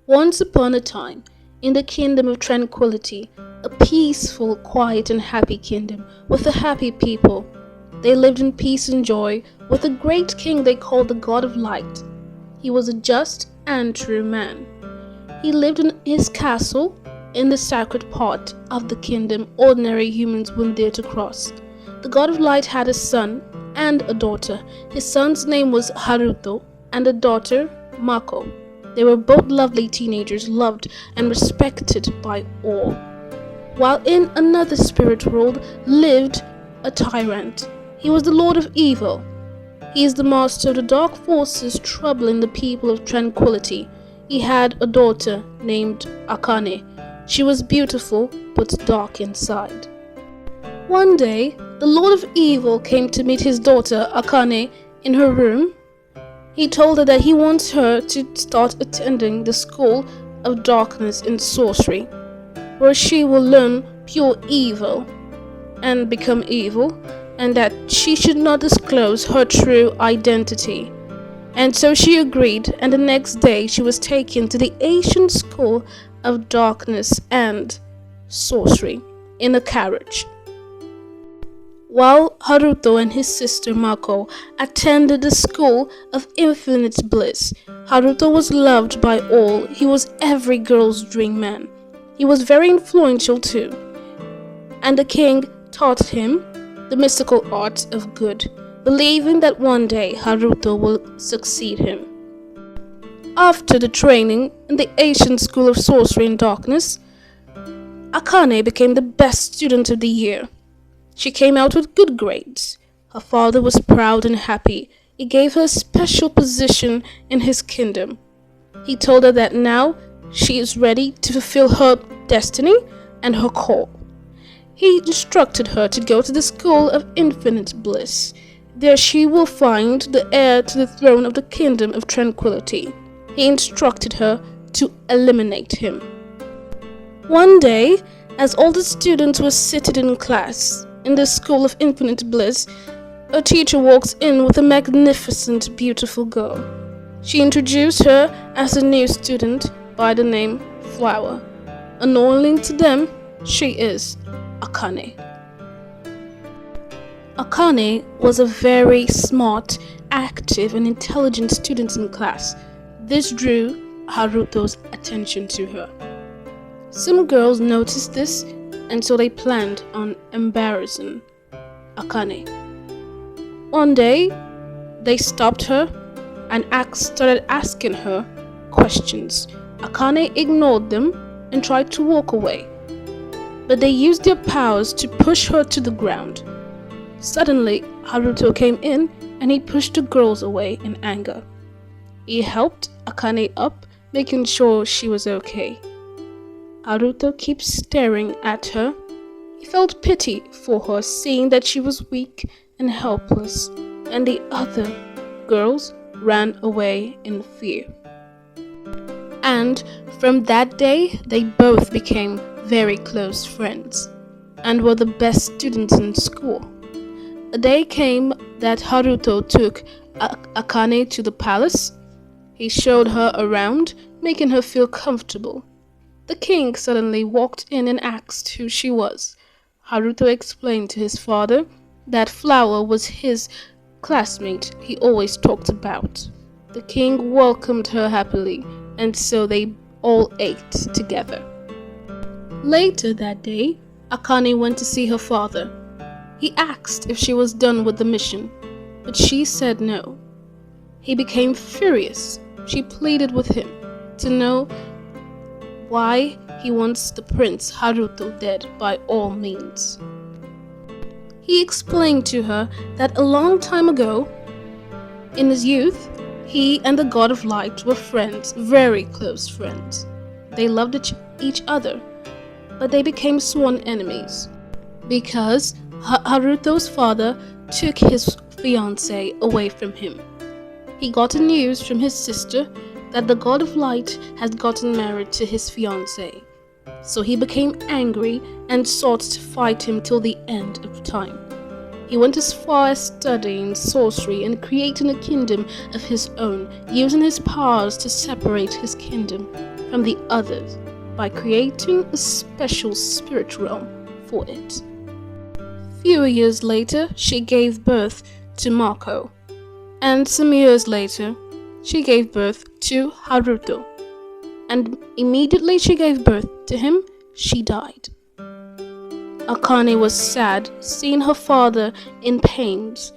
Once upon a time, in the kingdom of tranquility, a peaceful, quiet, and happy kingdom with a happy people, they lived in peace and joy with a great king they called the God of Light. He was a just and true man. He lived in his castle in the sacred part of the kingdom ordinary humans wouldn't dare to cross. The God of Light had a son and a daughter. His son's name was Haruto and the daughter Mako. They were both lovely teenagers, loved and respected by all. While in another spirit world lived a tyrant. He was the Lord of Evil. He is the master of the dark forces troubling the people of tranquility. He had a daughter named Akane. She was beautiful but dark inside. One day, the Lord of Evil came to meet his daughter Akane in her room. He told her that he wants her to start attending the School of Darkness and Sorcery, where she will learn pure evil and become evil, and that she should not disclose her true identity. And so she agreed, and the next day she was taken to the ancient School of Darkness and Sorcery in a carriage. While Haruto and his sister Mako attended the School of Infinite Bliss, Haruto was loved by all. He was every girl's dream man. He was very influential too, and the king taught him the mystical arts of good, believing that one day Haruto will succeed him. After the training in the ancient School of Sorcery and Darkness, Akane became the best student of the year. She came out with good grades. Her father was proud and happy. He gave her a special position in his kingdom. He told her that now she is ready to fulfill her destiny and her call. He instructed her to go to the School of Infinite Bliss. There she will find the heir to the throne of the Kingdom of Tranquility. He instructed her to eliminate him. One day, as all the students were seated in class in the School of Infinite Bliss, a teacher walks in with a magnificent, beautiful girl. She introduced her as a new student by the name Flower. Unknowingly to them, she is Akane. Akane was a very smart, active, and intelligent student in class. This drew Haruto's attention to her. Some girls noticed this, and so they planned on embarrassing Akane. One day, they stopped her and started asking her questions. Akane ignored them and tried to walk away, but they used their powers to push her to the ground. Suddenly, Haruto came in and he pushed the girls away in anger. He helped Akane up, making sure she was okay. Haruto keeps staring at her. He felt pity for her, seeing that she was weak and helpless, and the other girls ran away in fear. And from that day, they both became very close friends and were the best students in school. A day came that Haruto took Akane to the palace. He showed her around, making her feel comfortable. The king suddenly walked in and asked who she was. Haruto explained to his father that Flower was his classmate he always talked about. The king welcomed her happily, and so they all ate together. Later that day, Akane went to see her father. He asked if she was done with the mission, but she said no. He became furious. She pleaded with him to know why he wants the prince Haruto dead by all means. He explained to her that a long time ago, in his youth, he and the God of Light were friends, very close friends. They loved each other, but they became sworn enemies because Haruto's father took his fiancée away from him. He got news from his sister that the God of Light had gotten married to his fiancée. So he became angry and sought to fight him till the end of time. He went as far as studying sorcery and creating a kingdom of his own, using his powers to separate his kingdom from the others by creating a special spirit realm for it. Few years later, she gave birth to Mako, and some years later, she gave birth to Haruto. And immediately she gave birth to him, she died. Akane was sad, seeing her father in pains.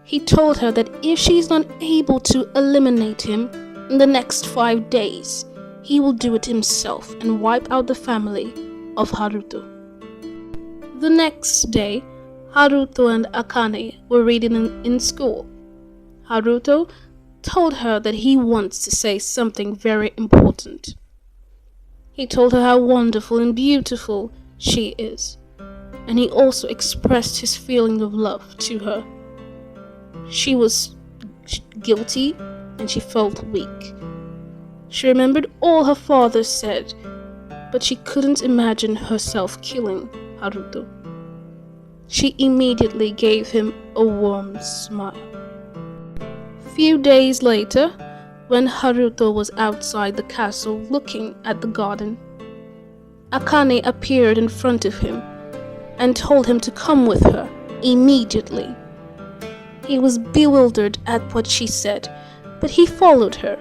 He told her that if she is not able to eliminate him in the next 5 days, he will do it himself and wipe out the family of Haruto. The next day, Haruto and Akane were reading in school. Haruto told her that he wants to say something very important. He told her how wonderful and beautiful she is, and he also expressed his feeling of love to her. She was guilty and she felt weak. She remembered all her father said, but she couldn't imagine herself killing Haruto. She immediately gave him a warm smile. Few days later, when Haruto was outside the castle looking at the garden, Akane appeared in front of him and told him to come with her immediately. He was bewildered at what she said, but he followed her.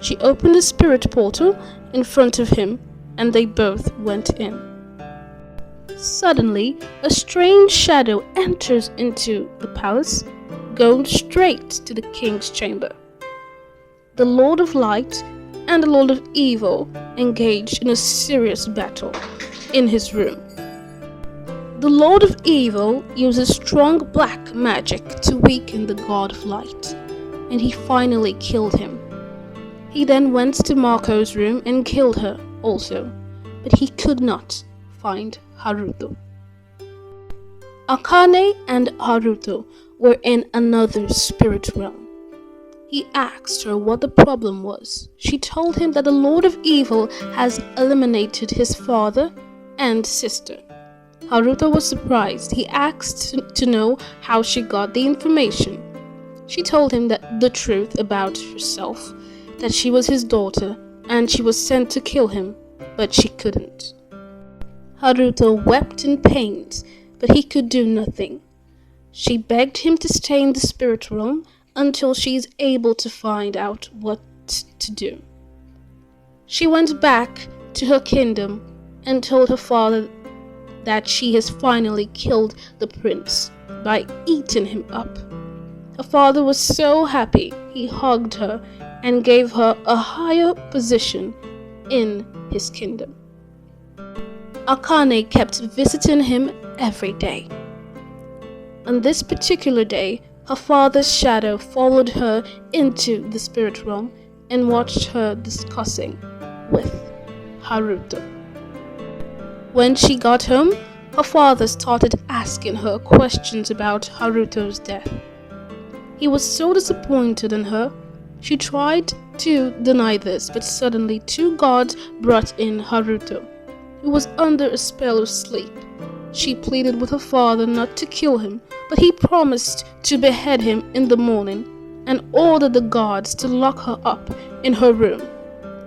She opened a spirit portal in front of him and they both went in. Suddenly, a strange shadow enters into the palace, going straight to the king's chamber. The Lord of Light and the Lord of Evil engaged in a serious battle in his room. The Lord of Evil uses strong black magic to weaken the God of Light, and he finally killed him. He then went to Mako's room and killed her also, but he could not find Haruto. Akane and Haruto were in another spirit realm. He asked her what the problem was. She told him that the Lord of Evil has eliminated his father and sister. Haruto was surprised. He asked to know how she got the information. She told him that the truth about herself, that she was his daughter and she was sent to kill him, but she couldn't. Haruto wept in pain, but he could do nothing. She begged him to stay in the spirit realm until she is able to find out what to do. She went back to her kingdom and told her father that she has finally killed the prince by eating him up. Her father was so happy. He hugged her and gave her a higher position in his kingdom. Akane kept visiting him every day. On this particular day, her father's shadow followed her into the spirit realm and watched her discussing with Haruto. When she got home, her father started asking her questions about Haruto's death. He was so disappointed in her. She tried to deny this, but suddenly 2 gods brought in Haruto, who was under a spell of sleep. She pleaded with her father not to kill him, but he promised to behead him in the morning and ordered the guards to lock her up in her room.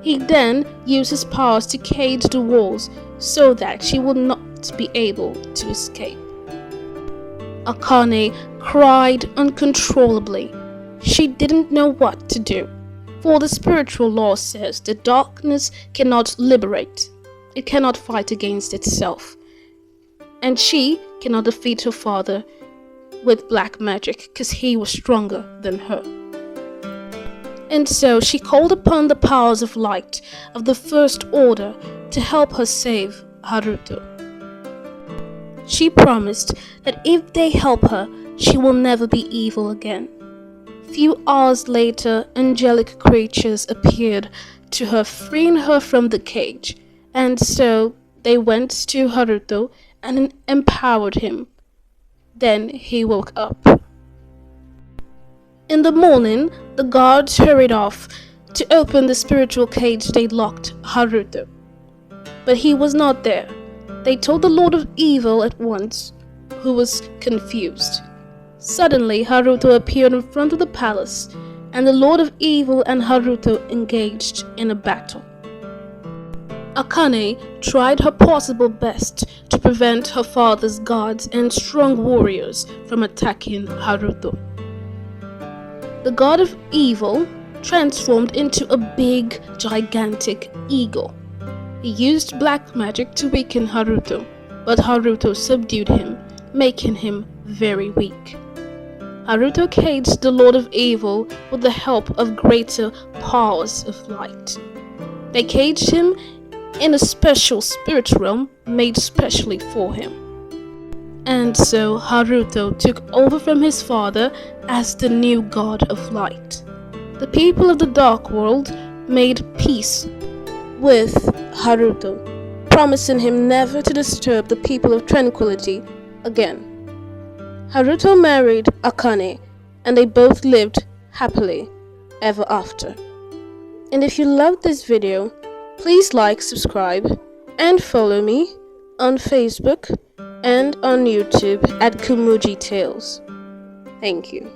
He then used his powers to cage the walls so that she would not be able to escape. Akane cried uncontrollably. She didn't know what to do, for the spiritual law says that darkness cannot liberate. It cannot fight against itself. And she cannot defeat her father with black magic because he was stronger than her. And so she called upon the powers of light of the First Order to help her save Haruto. She promised that if they help her, she will never be evil again. Few hours later, angelic creatures appeared to her, freeing her from the cage, and so they went to Haruto and empowered him. Then he woke up. In the morning, the guards hurried off to open the spiritual cage they locked Haruto. But he was not there. They told the Lord of Evil at once, who was confused. Suddenly, Haruto appeared in front of the palace, and the Lord of Evil and Haruto engaged in a battle. Akane tried her possible best to prevent her father's guards and strong warriors from attacking Haruto. The God of Evil transformed into a big, gigantic eagle. He used black magic to weaken Haruto, but Haruto subdued him, making him very weak. Haruto caged the Lord of Evil with the help of greater powers of light. They caged him in a special spirit realm made specially for him. And so Haruto took over from his father as the new god of light. The people of the Dark World made peace with Haruto, promising him never to disturb the people of Tranquility again. Haruto married Akane, and they both lived happily ever after. And if you loved this video, please like, subscribe, and follow me on Facebook and on YouTube at Kumuji Tales. Thank you.